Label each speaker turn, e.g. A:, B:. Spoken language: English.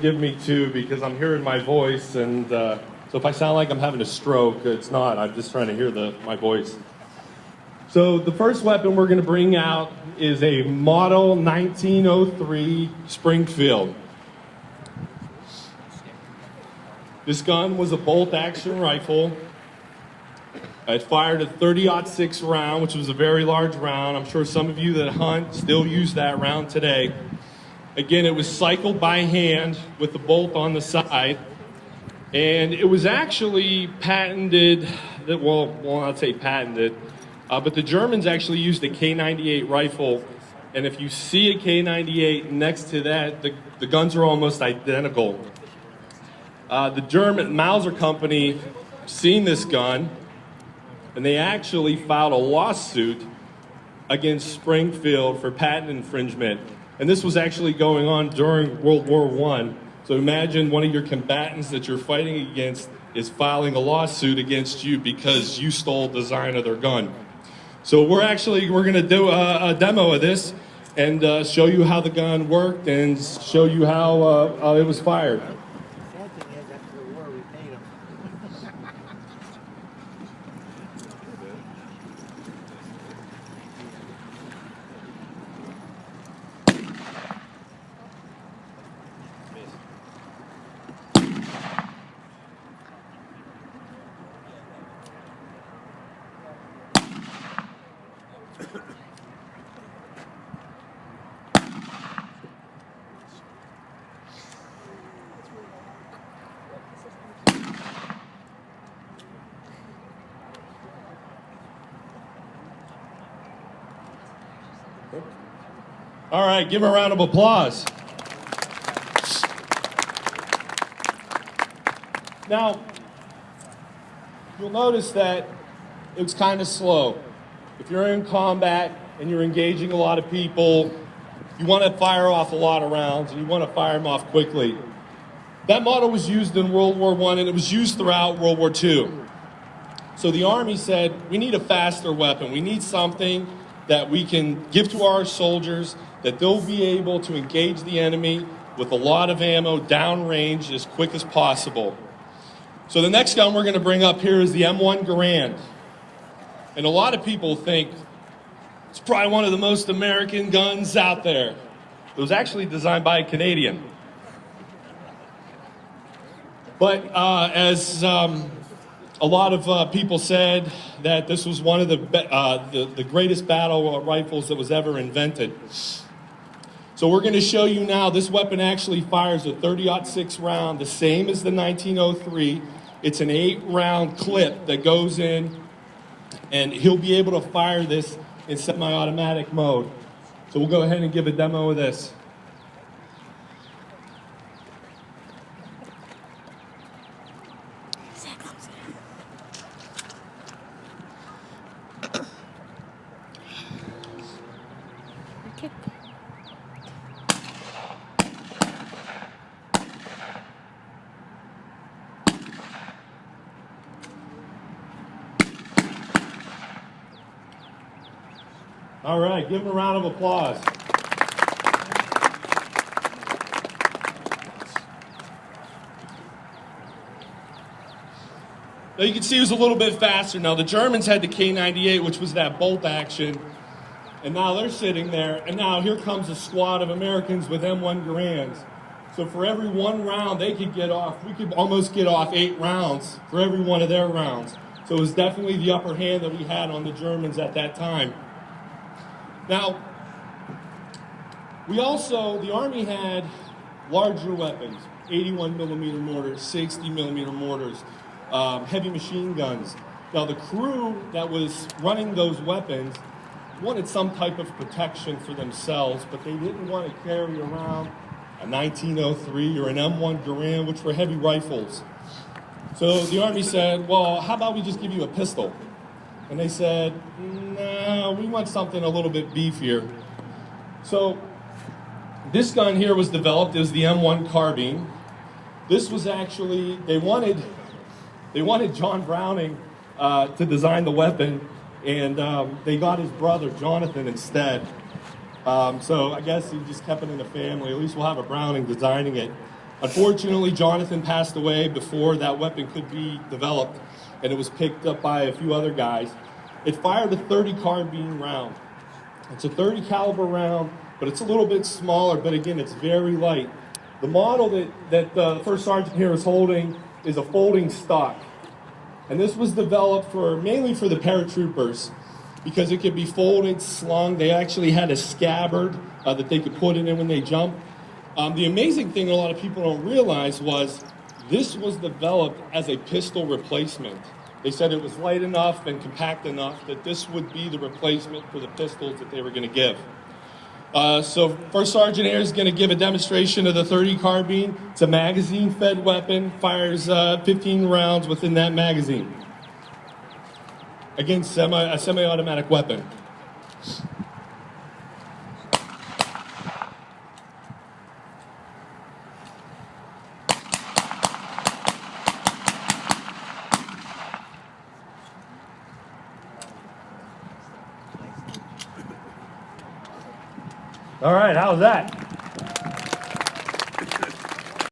A: Give me two because I'm hearing my voice, and so if I sound like I'm having a stroke, it's not. I'm just trying to hear my voice. So the first weapon we're going to bring out is a Model 1903 Springfield. This gun was a bolt-action rifle. It fired a 30-06 round, which was a very large round. I'm sure some of you that hunt still use that round today. Again, it was cycled by hand with the bolt on the side. And it was actually patented, well, I'd say patented, but the Germans actually used a K98 rifle. And if you see a K98 next to that, the guns are almost identical. The German Mauser company seen this gun, and they actually filed a lawsuit against Springfield for patent infringement. And this was actually going on during World War I. So imagine one of your combatants that you're fighting against is filing a lawsuit against you because you stole the design of their gun. So we're going to do a demo of this and show you how the gun worked and show you how it was fired. All right, give him a round of applause. Now, you'll notice that it was kind of slow. If you're in combat and you're engaging a lot of people, you want to fire off a lot of rounds and you want to fire them off quickly. That model was used in World War I and it was used throughout World War II. So the Army said, we need a faster weapon. We need something that we can give to our soldiers that they'll be able to engage the enemy with a lot of ammo downrange as quick as possible. So the next gun we're going to bring up here is the M1 Garand. And a lot of people think it's probably one of the most American guns out there. It was actually designed by a Canadian. But as a lot of people said that this was one of the greatest battle rifles that was ever invented. So we're going to show you now, this weapon actually fires a 30-06 round, the same as the 1903. It's an 8-round clip that goes in, and he'll be able to fire this in semi-automatic mode. So we'll go ahead and give a demo of this. All right, give him a round of applause. Now you can see it was a little bit faster. Now the Germans had the K98, which was that bolt action, and now they're sitting there, and now here comes a squad of Americans with M1 Garands. So for every one round they could get off, we could almost get off 8 rounds for every one of their rounds. So it was definitely the upper hand that we had on the Germans at that time. Now, the Army had larger weapons, 81mm mortars, 60mm mortars, heavy machine guns. Now, the crew that was running those weapons wanted some type of protection for themselves, but they didn't want to carry around a 1903 or an M1 Garand, which were heavy rifles. So the Army said, well, how about we just give you a pistol? And they said, no, we want something a little bit beefier. So this gun here was developed as the M1 carbine. This was actually, they wanted John Browning to design the weapon, and they got his brother, Jonathan, instead. So I guess he just kept it in the family. At least we'll have a Browning designing it. Unfortunately, Jonathan passed away before that weapon could be developed, and it was picked up by a few other guys. It fired a 30 carbine round. It's a 30 caliber round, but it's a little bit smaller, but again, it's very light. The model that the first sergeant here is holding is a folding stock. And this was developed mainly for the paratroopers because it could be folded, slung. They actually had a scabbard that they could put it in when they jump. The amazing thing a lot of people don't realize was this was developed as a pistol replacement. They said it was light enough and compact enough that this would be the replacement for the pistols that they were going to give. So First Sergeant here is going to give a demonstration of the 30 carbine. It's a magazine-fed weapon, fires 15 rounds within that magazine. Again, a semi-automatic weapon. All right, how's that?